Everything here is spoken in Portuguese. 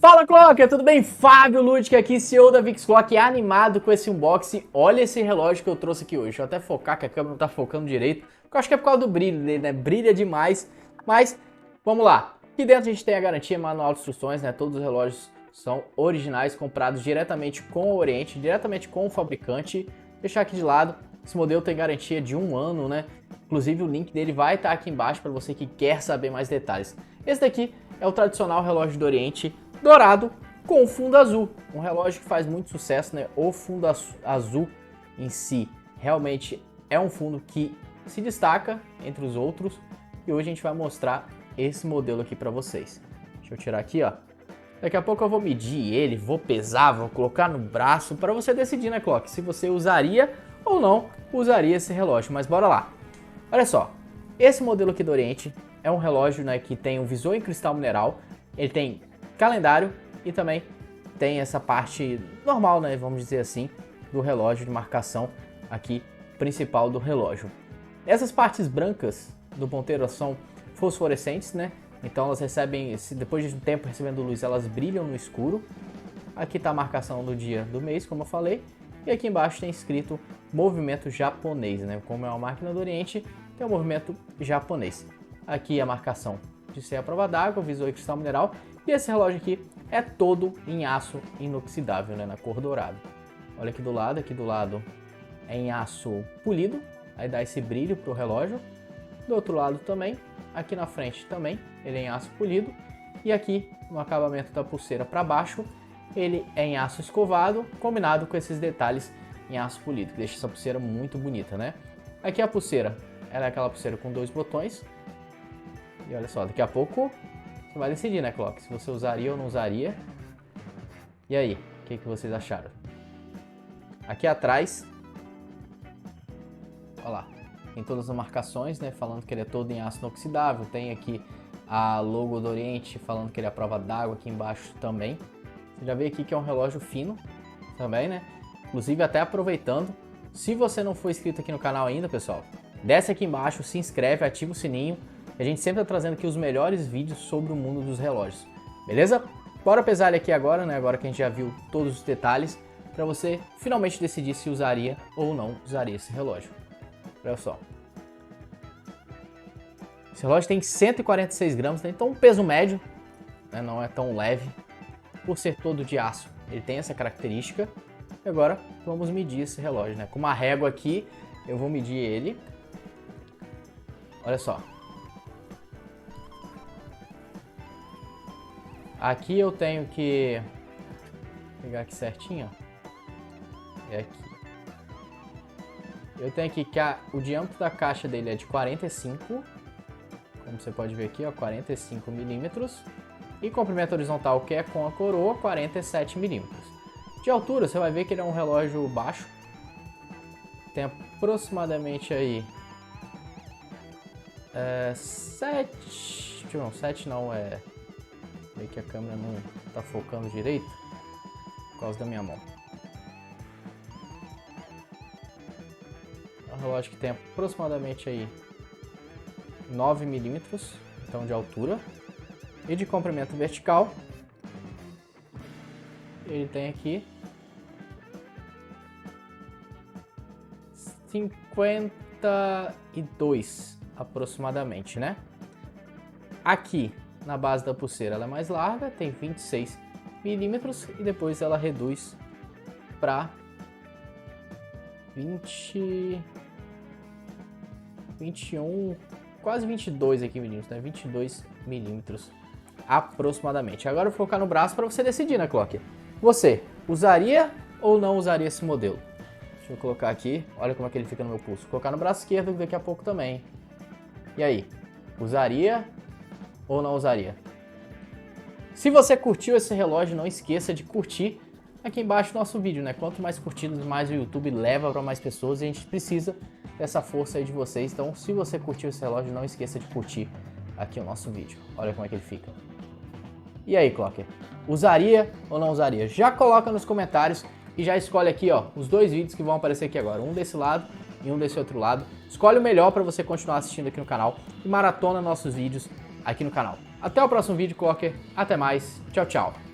Fala Clocker, tudo bem? Fábio Ludwig aqui, CEO da VIX Clock, animado com esse unboxing. Olha esse relógio que eu trouxe aqui hoje. Deixa eu até focar, que a câmera não tá focando direito, porque eu acho que é por causa do brilho dele, né? Brilha demais, mas vamos lá. Aqui dentro a gente tem a garantia, manual de instruções, né? Todos os relógios são originais, comprados diretamente com o Oriente, diretamente com o fabricante. Vou deixar aqui de lado, esse modelo tem garantia de 1 ano, né? Inclusive o link dele vai estar aqui embaixo para você que quer saber mais detalhes. Esse daqui é o tradicional relógio do Oriente, dourado com fundo azul, um relógio que faz muito sucesso, né? O fundo azul em si realmente é um fundo que se destaca entre os outros e hoje a gente vai mostrar esse modelo aqui para vocês. Deixa eu tirar aqui, ó. Daqui a pouco eu vou medir ele, vou pesar, vou colocar no braço para você decidir, né, Clock, se você usaria ou não usaria esse relógio. Mas bora lá. Olha só, esse modelo aqui do Oriente é um relógio, né, que tem um visor em cristal mineral, ele tem calendário e também tem essa parte normal, né, vamos dizer assim, do relógio de marcação aqui principal do relógio. Essas partes brancas do ponteiro são fosforescentes, né? Então elas recebem, depois de um tempo recebendo luz, elas brilham no escuro. Aqui está a marcação do dia do mês, como eu falei, e aqui embaixo tem escrito movimento japonês, né? Como é uma máquina do Oriente, tem o movimento japonês. Aqui a marcação de ser a prova d'água, visor e cristal mineral. E esse relógio aqui é todo em aço inoxidável, né, na cor dourada. Olha aqui do lado é em aço polido, aí dá esse brilho pro relógio. Do outro lado também, aqui na frente também, ele é em aço polido. E aqui no acabamento da pulseira para baixo, ele é em aço escovado, combinado com esses detalhes em aço polido, que deixa essa pulseira muito bonita, né? Aqui a pulseira, ela é aquela pulseira com 2 botões. E olha só, daqui a pouco você vai decidir, né, Clock? Se você usaria ou não usaria. E aí, o que vocês acharam? Aqui atrás, olha lá, tem todas as marcações, né, falando que ele é todo em aço inoxidável. Tem aqui a logo do Oriente falando que ele é a prova d'água aqui embaixo também. Você já vê aqui que é um relógio fino também, né? Inclusive, até aproveitando, se você não for inscrito aqui no canal ainda, pessoal, desce aqui embaixo, se inscreve, ativa o sininho. A gente sempre está trazendo aqui os melhores vídeos sobre o mundo dos relógios, beleza? Bora pesar ele aqui agora, né? Agora que a gente já viu todos os detalhes, para você finalmente decidir se usaria ou não usaria esse relógio. Olha só. Esse relógio tem 146 gramas, né? Então um peso médio, né? Não é tão leve, por ser todo de aço. Ele tem essa característica. E agora vamos medir esse relógio, né? Com uma régua aqui, eu vou medir ele. Olha só. Aqui eu tenho que pegar aqui certinho, ó. É aqui. Eu tenho aqui que o diâmetro da caixa dele é de 45, como você pode ver aqui, ó, 45 milímetros. E comprimento horizontal, que é com a coroa, 47 milímetros. De altura, você vai ver que ele é um relógio baixo. Tem aproximadamente aí 7, não, 7 não, é que a câmera não está focando direito por causa da minha mão. É um relógio que tem aproximadamente aí 9 milímetros, então de altura, e de comprimento vertical ele tem aqui 52 aproximadamente, né? Aqui na base da pulseira ela é mais larga, tem 26 milímetros e depois ela reduz para 21, quase 22 aqui milímetros, né? 22 milímetros aproximadamente. Agora eu vou colocar no braço para você decidir, né, Clock? Você usaria ou não usaria esse modelo? Deixa eu colocar aqui, olha como é que ele fica no meu pulso. Vou colocar no braço esquerdo daqui a pouco também. E aí, usaria ou não usaria? Se você curtiu esse relógio, não esqueça de curtir aqui embaixo o nosso vídeo, né? Quanto mais curtidas, mais o YouTube leva para mais pessoas e a gente precisa dessa força aí de vocês. Então, se você curtiu esse relógio, não esqueça de curtir aqui o nosso vídeo. Olha como é que ele fica. E aí, Clocker? Usaria ou não usaria? Já coloca nos comentários e já escolhe aqui, ó, os 2 vídeos que vão aparecer aqui agora. Um desse lado e um desse outro lado. Escolhe o melhor para você continuar assistindo aqui no canal e maratona nossos vídeos aqui no canal. Até o próximo vídeo, Clocker. Até mais. Tchau, tchau.